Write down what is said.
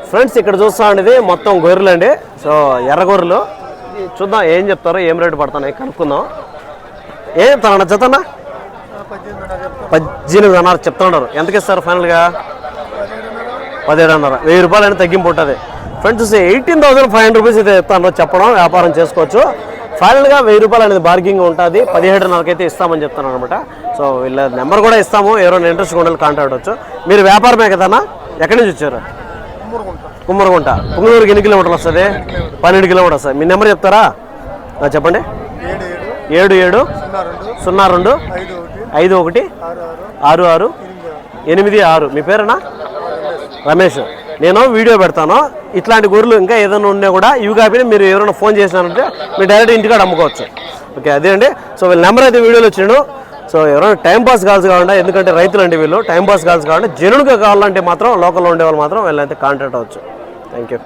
Friends ఇక్కడ చూస్తా ఉండేది మొత్తం గొర్రెలు అండి. సో ఎర్ర గొర్రెలు చూద్దాం ఏం చెప్తారో, ఏం రేటు పడుతున్నాయి కనుక్కుందాం. ఏం చెప్తారన్న జతన్నా? 18,500 చెప్తున్నారు. ఎంతకి ఇస్తారు ఫైనల్గా? 17,500. 1000 రూపాయలు అని తగ్గింపు ఉంటుంది. ఫ్రెండ్స్ 18,500 రూపీస్ అయితే చెప్తాను, చెప్పడం వ్యాపారం చేసుకోవచ్చు. ఫైనల్గా 1000 రూపాయలు అనేది బార్గింగ్ ఉంటుంది. 17,500కి అయితే ఇస్తామని చెప్తున్నాను అనమాట. సో వీళ్ళ నెంబర్ కూడా ఇస్తాము, ఎవరైనా ఇంట్రెస్ట్ ఉండాలి కాంటాక్ట్ అవ్వచ్చు. మీరు వ్యాపారమే కదన్నా? ఎక్కడి నుంచి వచ్చారు? కుమ్మరగుంట. పుంగనూరుకి ఎన్ని కిలోమీటర్లు వస్తుంది? 12 కిలోమీటర్లు వస్తుంది. మీ నెంబర్ చెప్తారా? చెప్పండి. 7702 51 66 86. మీ పేరేనా? రమేష్. నేను వీడియో పెడతాను. ఇట్లాంటి గొర్రెలు ఇంకా ఏదైనా ఉన్నా కూడా ఇవి కాకపోయినా మీరు ఎవరైనా ఫోన్ చేసినారంటే మీరు డైరెక్ట్ ఇంటికాడ అమ్ముకోవచ్చు. ఓకే, అదే అండి. సో వీళ్ళ నెంబర్ అయితే వీడియోలో వచ్చిండు. సో ఎవరైనా టైంపాస్ కావాలంటే, ఎందుకంటే రైతులు అంటే వీళ్ళు టైంపాస్ కావాలంటే, జెన్యూన్గా కావాలంటే మాత్రం లోకల్లో ఉండేవాళ్ళు మాత్రం వీళ్ళైతే కాంటాక్ట్ అవ్వచ్చు. Thank you.